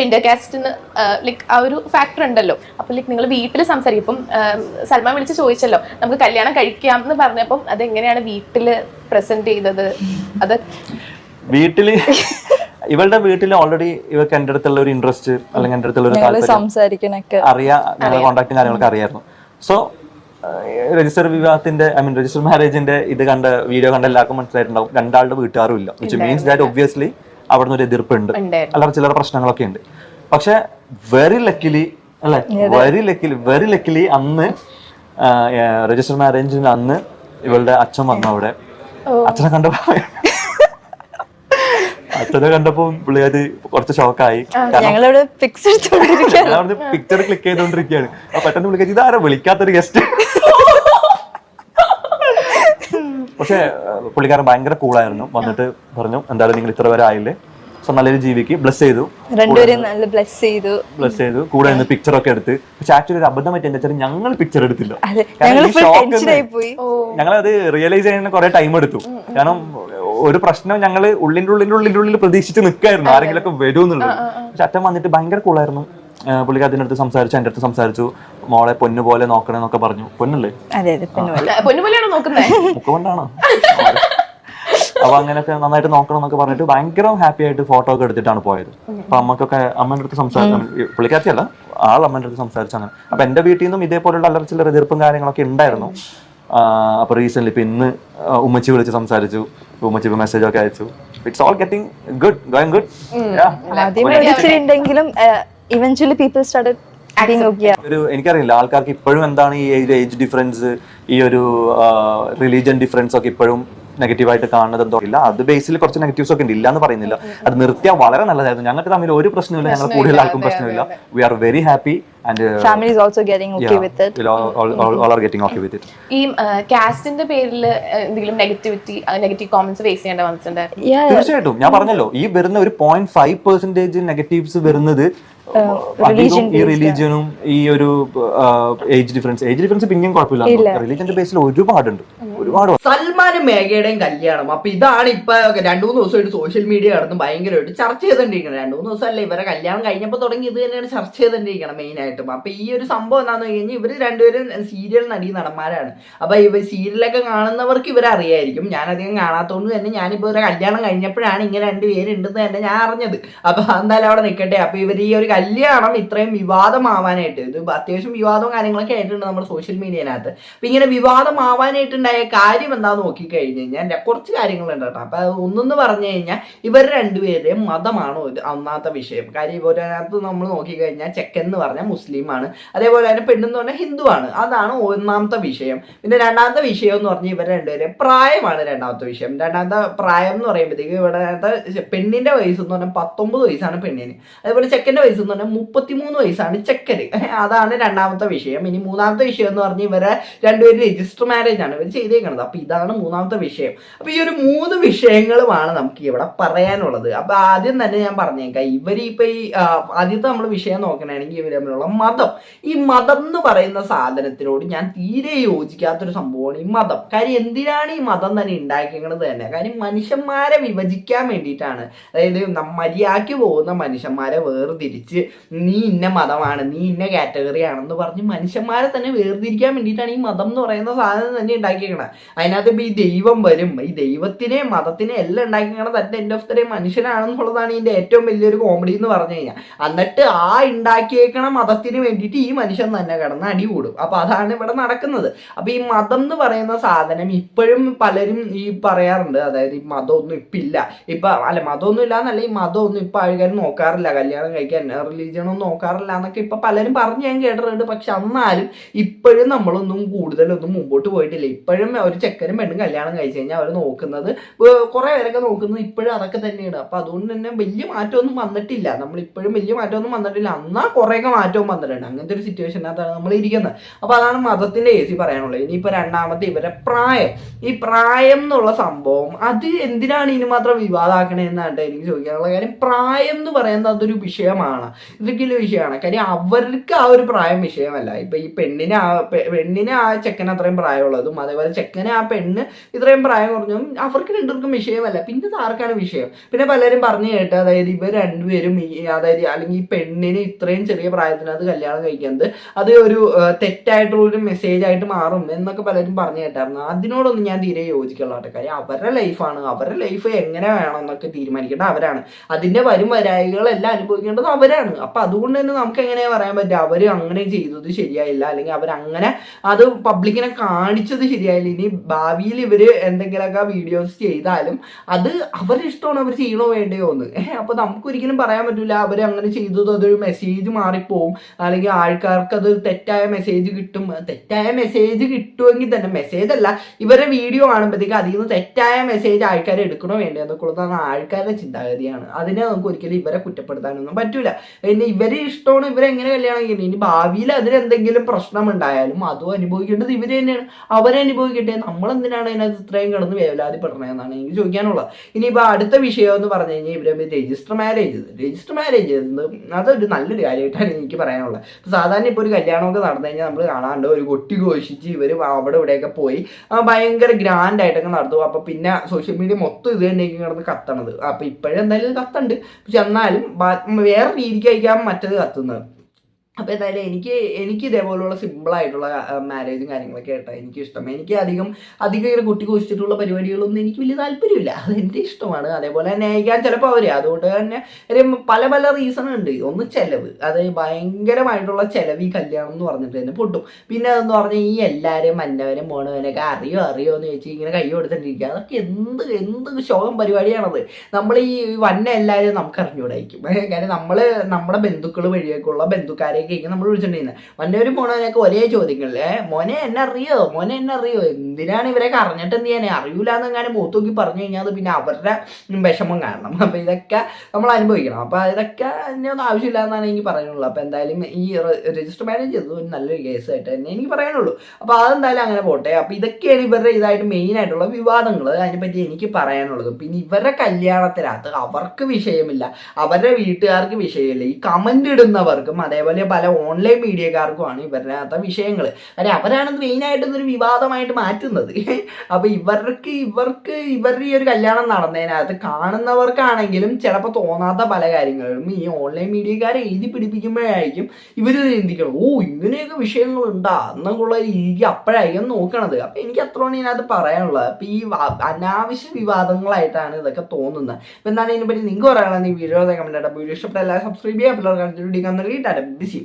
Inter കാസ്റ്റിന് like ആ ഒരു factor ഉണ്ടല്ലോ. അപ്പൊ ലൈക്ക് നിങ്ങൾ വീട്ടിൽ സംസാരിക്കും. ഇപ്പം സൽമാൻ വിളിച്ച് ചോദിച്ചല്ലോ നമുക്ക് കല്യാണം കഴിക്കാം എന്ന് പറഞ്ഞപ്പം അതെങ്ങനെയാണ് വീട്ടില് പ്രസന്റ് ചെയ്തത്? അത് വീട്ടില് ഇവളുടെ വീട്ടിൽ ഓൾറെഡി ഇവർക്ക് എൻ്റെ അടുത്തുള്ള ഒരു ഇൻട്രസ്റ്റ് അല്ലെങ്കിൽ എൻ്റെ അടുത്തുള്ള ഒരു താല്പര്യം അറിയാം, ഞങ്ങളുടെ കോൺടാക്റ്റും കാര്യങ്ങളൊക്കെ അറിയായിരുന്നു. സോ രജിസ്റ്റർ വിവാഹത്തിന്റെ രജിസ്റ്റർ മാരേജിന്റെ ഇത് വീഡിയോ കണ്ട എല്ലാവർക്കും മനസ്സിലായിട്ടുണ്ടാവും രണ്ടാളുടെ വീട്ടുകാരും ഇല്ല. വിച്ച് മീൻസ് ദാറ്റ് ഒബ്വിയസ്ലി അവിടെ നിന്ന് ഒരു എതിർപ്പുണ്ട്, അല്ലാതെ ചില പ്രശ്നങ്ങളൊക്കെ ഉണ്ട്. പക്ഷെ വെരി ലക്കിലി അന്ന് രജിസ്റ്റർ മാരേജിന് അന്ന് ഇവളുടെ അച്ഛൻ വന്നു. അവിടെ അച്ഛനെ കണ്ടപ്പോ പുള്ളിയത് കുറച്ച് ഷോക്കായി. പിക്ചർ ക്ലിക്ക് ചെയ്തോണ്ടിരിക്കുകയാണ്. പെട്ടെന്ന് വിളിക്കാൻ ഇതാരോ വിളിക്കാത്തൊരു ഗസ്റ്റ്. പക്ഷെ പുള്ളിക്കാരൻ ഭയങ്കര കൂളായിരുന്നു. വന്നിട്ട് പറഞ്ഞു എന്തായാലും നിങ്ങൾ ഇത്ര വരെ ആയില്ലേ, സോ നല്ലൊരു ജീവിക്ക് ബ്ലസ് ചെയ്തു. കൂടെ നിന്ന് പിക്ചർ ഒക്കെ എടുത്ത്. പക്ഷെ ആക്ച്വലി ഒരു അബദ്ധം പറ്റി എന്താ വെച്ചാൽ ഞങ്ങൾ പിക്ചർ എടുത്തില്ല. ഞങ്ങളത് റിയലൈസ് ചെയ്യാൻ കുറെ ടൈം എടുത്തു. കാരണം ഒരു പ്രശ്നം ഞങ്ങള് ഉള്ളിന്റെ പ്രതീക്ഷിച്ച് നിൽക്കായിരുന്നു, ആരെങ്കിലും ഒക്കെ വരുമെന്നുള്ളത്. പക്ഷെ അച്ഛൻ വന്നിട്ട് ഭയങ്കര കൂളായിരുന്നു. പുള്ളിക്ക് അതിന്റെ അടുത്ത് സംസാരിച്ചു, എൻ്റെ അടുത്ത് സംസാരിച്ചു. മോളെ പൊന്നു പോലെ നോക്കണേ എന്നൊക്കെ പറഞ്ഞു. പൊന്നല്ലേ? മുക്കുകൊണ്ടാണോ? അപ്പൊ അങ്ങനെയൊക്കെ നന്നായിട്ട് നോക്കണം എന്നൊക്കെ പറഞ്ഞിട്ട് ഭയങ്കര ഹാപ്പി ആയിട്ട് ഫോട്ടോ ഒക്കെ എടുത്തിട്ടാണ് പോയത്. അപ്പൊ അമ്മക്കൊക്കെ അമ്മേന്റെ അടുത്ത് സംസാരിച്ചു, പുള്ളിക്കാത്തിയല്ല അമ്മേന്റെ അടുത്ത് സംസാരിച്ചു. അങ്ങനെ അപ്പൊ എന്റെ വീട്ടിൽ നിന്നും ഇതേപോലുള്ള അലർച്ചിലുള്ള എതിർപ്പും കാര്യങ്ങളൊക്കെ ഉണ്ടായിരുന്നു. അപ്പൊ റീസെന്റ് ഇപ്പൊ ഇന്ന് ഉമ്മച്ചി വിളിച്ച് സംസാരിച്ചു, ഉമ്മച്ചി മെസ്സേജ് ഒക്കെ അയച്ചു. It's all getting good, going good. എനിക്കറിയില്ല ആൾക്കാർക്ക് ഇപ്പോഴും എന്താണ് ഈ ഏജ് ഡിഫറൻസ്, ഈ ഒരു റിലീജിയൻ ഡിഫറൻസ് ഒക്കെ ഇപ്പോഴും നെഗറ്റീവായിട്ട് കാണുന്നത് എന്തോ ഇല്ല. അത് ബേസിൽ കുറച്ച് നെഗറ്റീവ്സ് ഒക്കെ ഉണ്ട്, ഇല്ല എന്ന് പറയുന്നില്ല. അത് നിർത്തിയാൽ വളരെ നല്ലതായിരുന്നു. ഞങ്ങൾക്ക് തമ്മിൽ ഒരു പ്രശ്നമില്ല, ഞങ്ങൾ കൂടുതൽ ആൾക്കും പ്രശ്നമില്ല. We are very happy and family is also getting okay with it. all are getting okay with it. ഈ കാസ്റ്റിന്റെ പേരിൽ എന്തെങ്കിലും നെഗറ്റീവ് കമന്റ്സ് ഫേസ് ചെയ്യേണ്ട വന്നിട്ടുണ്ട്? തീർച്ചയായിട്ടും. ഞാൻ പറഞ്ഞല്ലോ ഈ വരുന്ന ഒരു 0.5% നെഗറ്റീവ്സ് വരുന്നത് ഈ റിലീജിയനും ഈ ഒരു ഏജ് ഡിഫറൻസ് പിന്നെയും കുഴപ്പമില്ല. റിലീജിയന്റെ ബേസിൽ ഒരുപാടുണ്ട്. സൽമാനും മേഘയുടെയും കല്യാണം. അപ്പൊ ഇതാണ് ഇപ്പൊ 2-3 ദിവസമായിട്ട് സോഷ്യൽ മീഡിയ കടന്ന് ഭയങ്കരമായിട്ട് ചർച്ച ചെയ്തോണ്ടിരിക്കണം. 2-3 ദിവസമല്ലേ ഇവരെ കല്യാണം കഴിഞ്ഞപ്പോൾ തുടങ്ങി ഇത് തന്നെയാണ് ചർച്ച ചെയ്തോണ്ടിരിക്കണം മെയിൻ ആയിട്ടും. അപ്പൊ ഈ ഒരു സംഭവം എന്താന്ന് കഴിഞ്ഞാൽ ഇവര് രണ്ടുപേരും സീരിയൽ നടന്മാരാണ്. അപ്പൊ ഇവർ സീരിയലൊക്കെ കാണുന്നവർക്ക് ഇവരെ അറിയായിരിക്കും. ഞാൻ അധികം കാണാത്തതുകൊണ്ട് തന്നെ ഞാനിപ്പോ ഒരു കല്യാണം കഴിഞ്ഞപ്പോഴാണ് ഇങ്ങനെ രണ്ടുപേരുണ്ടെന്ന് തന്നെ ഞാൻ അറിഞ്ഞത്. അപ്പൊ എന്തായാലും അവിടെ നിൽക്കട്ടെ. അപ്പൊ ഇവർ ഈ ഒരു കല്യാണം ഇത്രയും വിവാദമാവാനായിട്ട്, ഇത് അത്യാവശ്യം വിവാദവും കാര്യങ്ങളൊക്കെ ആയിട്ടുണ്ട് നമ്മുടെ സോഷ്യൽ മീഡിയനകത്ത്. അപ്പൊ ഇങ്ങനെ വിവാദമാവാനായിട്ടുണ്ടായ കാര്യം എന്താന്ന് നോക്കിക്കഴിഞ്ഞ് കഴിഞ്ഞാൽ കുറച്ച് കാര്യങ്ങളുണ്ട് കേട്ടോ. അപ്പൊ ഒന്നെന്ന് പറഞ്ഞു കഴിഞ്ഞാൽ ഇവർ രണ്ടുപേരുടെയും മതമാണോ ഒന്നാമത്തെ വിഷയം. കാര്യം ഇവരതിനകത്ത് നമ്മൾ നോക്കിക്കഴിഞ്ഞാൽ ചെക്കൻ എന്ന് പറഞ്ഞാൽ മുസ്ലിമാണ്, അതേപോലെ തന്നെ പെണ്ണെന്ന് പറഞ്ഞാൽ ഹിന്ദുവാണ്. അതാണ് ഒന്നാമത്തെ വിഷയം. പിന്നെ രണ്ടാമത്തെ വിഷയം എന്ന് പറഞ്ഞാൽ ഇവർ രണ്ടുപേരും പ്രായമാണ് രണ്ടാമത്തെ വിഷയം. രണ്ടാമത്തെ പ്രായം എന്ന് പറയുമ്പോഴത്തേക്ക് ഇവിടെ പെണ്ണിന്റെ വയസ്സ് എന്ന് പറഞ്ഞാൽ 19 വയസ്സാണ് പെണ്ണിന്, അതേപോലെ ചെക്കന്റെ വയസ്സ് എന്ന് പറഞ്ഞാൽ 33 വയസ്സാണ് ചെക്കന്. അതാണ് രണ്ടാമത്തെ വിഷയം. ഇനി മൂന്നാമത്തെ വിഷയം എന്ന് പറഞ്ഞാൽ ഇവരെ രണ്ടുപേരും രജിസ്റ്റർ മാരേജ് ആണ് ഇവർ ചെയ്തേക്കുന്നത്. അപ്പൊ ഇതാണ് മൂന്നാമത്തെ വിഷയം. അപ്പൊ ഈ ഒരു 3 വിഷയങ്ങളുമാണ് നമുക്ക് ഇവിടെ പറയാനുള്ളത്. അപ്പൊ ആദ്യം തന്നെ ഞാൻ പറഞ്ഞേക്കാം, ഇവരിപ്പോ ഈ ആദ്യത്തെ നമ്മൾ വിഷയം നോക്കണമെങ്കിൽ ഇവർ തമ്മിലുള്ള മതം. ഈ മതം എന്ന് പറയുന്ന സാധനത്തിനോട് ഞാൻ തീരെ യോജിക്കാത്തൊരു സംഭവമാണ് ഈ മതം. കാര്യം എന്തിനാണ് ഈ മതം തന്നെ ഉണ്ടാക്കിയത് തന്നെ? കാര്യം മനുഷ്യന്മാരെ വിഭജിക്കാൻ വേണ്ടിയിട്ടാണ്. അതായത് മര്യാദയ്ക്ക് പോകുന്ന മനുഷ്യന്മാരെ വേർതിരിച്ച് നീ ഇന്ന മതമാണ്, നീ ഇന്ന കാറ്റഗറി ആണെന്ന് പറഞ്ഞ് മനുഷ്യന്മാരെ തന്നെ വേർതിരിക്കാൻ വേണ്ടിയിട്ടാണ് ഈ മതം എന്ന് പറയുന്ന സാധനം തന്നെ ഉണ്ടാക്കിയേക്കണത്. അതിനകത്ത് ഇപ്പൊ ഈ ദൈവം വരും, ഈ ദൈവത്തിനെ മതത്തിനെ എല്ലാം ഉണ്ടാക്കിയേക്കണത് തന്നെ എൻഡ് ഓഫ് ദ ഡേ മനുഷ്യനാണെന്നുള്ളതാണ് ഇതിന്റെ ഏറ്റവും വലിയൊരു കോമഡി എന്ന് പറഞ്ഞു കഴിഞ്ഞാൽ. എന്നിട്ട് ആ ഉണ്ടാക്കിയേക്കണ മതത്തിന് വേണ്ടിയിട്ട് ഈ മനുഷ്യൻ തന്നെ കിടന്ന് അടി കൂടും. അപ്പൊ അതാണ് ഇവിടെ നടക്കുന്നത്. അപ്പൊ ഈ മതം എന്ന് പറയുന്ന സാധനം ഇപ്പോഴും പലരും ഈ പറയാറുണ്ട്, അതായത് ഈ മതമൊന്നും ഇപ്പില്ല, മതമൊന്നും ഇല്ല എന്നല്ല, ഈ മതമൊന്നും ഇപ്പൊ ആൾക്കാർ നോക്കാറില്ല, കല്യാണം കഴിക്കാൻ റിലീജിയനൊന്നും നോക്കാറില്ല എന്നൊക്കെ ഇപ്പൊ പലരും പറഞ്ഞ് ഞാൻ കേട്ടിട്ടുണ്ട്. പക്ഷെ എന്നാലും ഇപ്പോഴും നമ്മളൊന്നും കൂടുതലൊന്നും മുമ്പോട്ട് പോയിട്ടില്ല. ഇപ്പോഴും ഒരു ചെക്കനും പെണ്ണും കല്യാണം കഴിച്ചു കഴിഞ്ഞാൽ അവർ നോക്കുന്നത്, കുറെ പേരൊക്കെ നോക്കുന്നത് ഇപ്പോഴും അതൊക്കെ തന്നെയാണ്. അപ്പൊ അതുകൊണ്ട് തന്നെ വലിയ മാറ്റമൊന്നും വന്നിട്ടില്ല. നമ്മളിപ്പോഴും വലിയ മാറ്റമൊന്നും വന്നിട്ടില്ല, എന്നാൽ കുറേയൊക്കെ മാറ്റവും വന്നിട്ടുണ്ട്. അങ്ങനത്തെ ഒരു സിറ്റുവേഷനകത്താണ് നമ്മൾ ഇരിക്കുന്നത്. അപ്പൊ അതാണ് മതത്തിന്റെ കേസി പറയാനുള്ളത്. ഇനിയിപ്പോ രണ്ടാമത്തെ ഇവരെ പ്രായം. ഈ പ്രായം എന്നുള്ള സംഭവം അത് എന്തിനാണ് ഇനി മാത്രം വിവാദമാക്കണേന്നാണ് എനിക്ക് ചോദിക്കാനുള്ള കാര്യം. പ്രായം എന്ന് പറയുന്നത് അതൊരു വിഷയമാണ്. ഇതൊക്കെയുള്ള വിഷയമാണ്. കാര്യം അവർക്ക് ആ ഒരു പ്രായം വിഷയമല്ല. ഇപ്പൊ ഈ പെണ്ണിന് ആ ചെക്കൻ അത്രയും പ്രായമുള്ളതും അതേപോലെ ചെക്കന് ആ പെണ്ണ് ഇത്രയും പ്രായം കുറഞ്ഞതും അവർക്ക് രണ്ടുപേർക്കും വിഷയമല്ല. പിന്നെ ഇത് ആർക്കാണ് വിഷയം? പിന്നെ പലരും പറഞ്ഞു കേട്ട് അതായത് ഇവർ രണ്ടുപേരും അതായത് അല്ലെങ്കിൽ ഈ പെണ്ണിന് ഇത്രയും ചെറിയ പ്രായത്തിനകത്ത് കല്യാണം കഴിക്കുന്നത് അത് ഒരു തെറ്റായിട്ടുള്ളൊരു മെസ്സേജ് ആയിട്ട് മാറും എന്നൊക്കെ പലരും പറഞ്ഞു കേട്ടായിരുന്നു. അതിനോടൊന്നും ഞാൻ തീരെ യോജിക്കുള്ള കാര്യം അവരുടെ ലൈഫാണ്, അവരുടെ ലൈഫ് എങ്ങനെ വേണം എന്നൊക്കെ തീരുമാനിക്കേണ്ടത് അവരാണ്. അതിന്റെ വരായികളെല്ലാം അനുഭവിക്കേണ്ടത് അവരാണ്. അപ്പൊ അതുകൊണ്ട് തന്നെ നമുക്ക് എങ്ങനെയാ പറയാൻ പറ്റുക അവര് അങ്ങനെ ചെയ്തത് ശരിയായില്ല അല്ലെങ്കിൽ അവരങ്ങനെ അത് പബ്ലിക്കിനെ കാണിച്ചത് ശരിയായില്ല. ഇനി ഭാവിയിൽ ഇവര് എന്തെങ്കിലുമൊക്കെ വീഡിയോസ് ചെയ്താലും അത് അവരുടെ ഇഷ്ടമാണ്, അവർ ചെയ്യണോ വേണ്ടയോ എന്ന്. അപ്പൊ നമുക്കൊരിക്കലും പറയാൻ പറ്റില്ല അവർ അങ്ങനെ ചെയ്തത് അതൊരു മെസ്സേജ് മാറിപ്പോവും അല്ലെങ്കിൽ ആൾക്കാർക്ക് അത് തെറ്റായ മെസ്സേജ് കിട്ടും. തെറ്റായ മെസ്സേജ് കിട്ടുമെങ്കിൽ തന്നെ മെസ്സേജ് അല്ല, ഇവരുടെ വീഡിയോ കാണുമ്പോഴത്തേക്ക് അതിൽ നിന്ന് തെറ്റായ മെസ്സേജ് ആൾക്കാർ എടുക്കണോ വേണ്ടോ എന്നൊക്കെ ഉള്ളതാണ് ആൾക്കാരുടെ ചിന്താഗതിയാണ്. അതിനെ നമുക്ക് ഒരിക്കലും ഇവരെ കുറ്റപ്പെടുത്താനൊന്നും പറ്റൂല. പിന്നെ ഇവരെ ഇഷ്ടമാണ്, ഇവരെങ്ങനെ കല്യാണം ചെയ്യുന്നത്. ഇനി ഭാവിയിൽ അതിനെന്തെങ്കിലും പ്രശ്നം ഉണ്ടായാലും അതും അനുഭവിക്കേണ്ടത് ഇവര് തന്നെയാണ്. അവരനുഭവിക്കട്ടെ, നമ്മളെന്തിനാണ് അതിനകത്ത് ഇത്രയും കിടന്ന് വേവലാതിപ്പെടണമെന്നാണ് എനിക്ക് ചോദിക്കാനുള്ളത്. ഇനിയിപ്പോൾ അടുത്ത വിഷയം എന്ന് പറഞ്ഞു കഴിഞ്ഞാൽ ഇവരെ രജിസ്റ്റർ മാരേജ് അതൊരു നല്ലൊരു കാര്യമായിട്ടാണ് എനിക്ക് പറയാനുള്ളത്. സാധാരണ ഇപ്പോൾ ഒരു കല്യാണമൊക്കെ നടന്നു കഴിഞ്ഞാൽ നമ്മൾ കാണാണ്ട് ഒരു കൊട്ടി ഘോഷിച്ച് ഇവർ അവിടെ ഇവിടെയൊക്കെ പോയി ഭയങ്കര ഗ്രാൻഡ് ആയിട്ടൊക്കെ നടത്തും. അപ്പൊ പിന്നെ സോഷ്യൽ മീഡിയ മൊത്തം ഇത് തന്നെയായിരിക്കും കിടന്ന് കത്തണത്. അപ്പൊ ഇപ്പോഴും എന്തായാലും കത്തുണ്ട്, പക്ഷെ എന്നാലും വേറെ രീതിക്കായിരിക്കാം മറ്റത് കത്തുന്നത്. അപ്പോൾ എന്തായാലും എനിക്ക് ഇതേപോലുള്ള സിമ്പിളായിട്ടുള്ള മാരേജും കാര്യങ്ങളൊക്കെ ആയിട്ടാണ് എനിക്കിഷ്ടം. എനിക്ക് അധികം ഇങ്ങനെ കുട്ടി കുറിച്ചിട്ടുള്ള പരിപാടികളൊന്നും എനിക്ക് വലിയ താല്പര്യമില്ല. അതെൻ്റെ ഇഷ്ടമാണ്. അതേപോലെ തന്നെ അയക്കാൻ ചിലപ്പോൾ അവർ അതുകൊണ്ട് തന്നെ പല റീസൺ ഉണ്ട്. ഒന്ന് ചെലവ്, അത് ഭയങ്കരമായിട്ടുള്ള ചെലവ് ഈ കല്യാണം എന്ന് പറഞ്ഞിട്ട് തന്നെ പൊട്ടും. പിന്നെ അതെന്ന് പറഞ്ഞാൽ ഈ എല്ലാവരെയും മന്നവരും പോണവനൊക്കെ അറിയോ എന്ന് ചോദിച്ചാൽ ഇങ്ങനെ കൈ കൊടുത്തിട്ടിരിക്കുക. അതൊക്കെ എന്ത് ശോകം പരിപാടിയാണത്. നമ്മൾ ഈ വന്ന എല്ലാവരെയും നമുക്ക് അറിഞ്ഞുകൂടായിരിക്കും. കാര്യം നമ്മുടെ ബന്ധുക്കൾ വഴിയൊക്കെയുള്ള ബന്ധുക്കാരെ നമ്മൾ വിളിച്ചിട്ടുണ്ടായിരുന്നത് വന്നവരും പോണവനൊക്കെ ഒരേ ചോദ്യങ്ങളില്ലേ, മോനെ എന്നെ അറിയോ എന്തിനാണ് ഇവരൊക്കെ അറിഞ്ഞിട്ട് എന്ത് ചെയ്യാനേ അറിയൂല എന്നെങ്ങനെ മൂത്ത് നോക്കി പറഞ്ഞു കഴിഞ്ഞാൽ അത് പിന്നെ അവരുടെ വിഷമം കാണണം. അപ്പൊ ഇതൊക്കെ നമ്മൾ അനുഭവിക്കണം. അപ്പൊ ഇതൊക്കെ ഒന്നും ആവശ്യമില്ല എന്നാണ് എനിക്ക് പറയാനുള്ളത്. അപ്പൊ എന്തായാലും ഈ രജിസ്റ്റർ മാരേജ് ചെയ്തത് ഒരു നല്ലൊരു കേസായിട്ട് തന്നെ എനിക്ക് പറയാനുള്ളൂ. അപ്പൊ അതെന്തായാലും അങ്ങനെ പോട്ടെ. അപ്പൊ ഇതൊക്കെയാണ് ഇവരുടെ ഇതായിട്ട് മെയിൻ ആയിട്ടുള്ള വിവാദങ്ങൾ. അതിനെപ്പറ്റി എനിക്ക് പറയാനുള്ളത്. പിന്നെ ഇവരുടെ കല്യാണത്തിനകത്ത് അവർക്ക് വിഷയമില്ല, അവരുടെ വീട്ടുകാർക്ക് വിഷയമില്ല, ഈ കമന്റ് ഇടുന്നവർക്കും അതേപോലെ പല ഓൺലൈൻ മീഡിയക്കാർക്കുമാണ് ഇവരുടെ വിഷയങ്ങൾ. കാര്യം അവരാണ് മെയിനായിട്ട് ഇതൊരു വിവാദമായിട്ട് മാറ്റുന്നത്. അപ്പൊ ഇവരുടെ ഈ ഒരു കല്യാണം നടന്നതിനകത്ത് കാണുന്നവർക്കാണെങ്കിലും ചിലപ്പോൾ തോന്നാത്ത പല കാര്യങ്ങളും ഈ ഓൺലൈൻ മീഡിയക്കാരെ എഴുതി പിടിപ്പിക്കുമ്പോഴായിരിക്കും ഇവര് ചിന്തിക്കണം, ഇങ്ങനെയൊക്കെ വിഷയങ്ങളുണ്ടാ എന്നൊക്കെയുള്ള രീതിക്ക് അപ്പോഴായിരിക്കും നോക്കണത്. അപ്പൊ എനിക്ക് അത്രയാണ് ഇതിനകത്ത് പറയാനുള്ളത്. അപ്പൊ ഈ അനാവശ്യ വിവാദങ്ങളായിട്ടാണ് ഇതൊക്കെ തോന്നുന്നത്. അപ്പൊ എന്താണ് ഇതിനെപ്പറ്റി നിങ്ങൾക്ക് പറയാനുള്ളത്? ഈ വീഡിയോ കമന്റ് വീഡിയോ ഇഷ്ടപ്പെട്ട എല്ലാവരും സബ്സ്ക്രൈബ് ചെയ്യാം. പിള്ളേർക്ക് ബിസി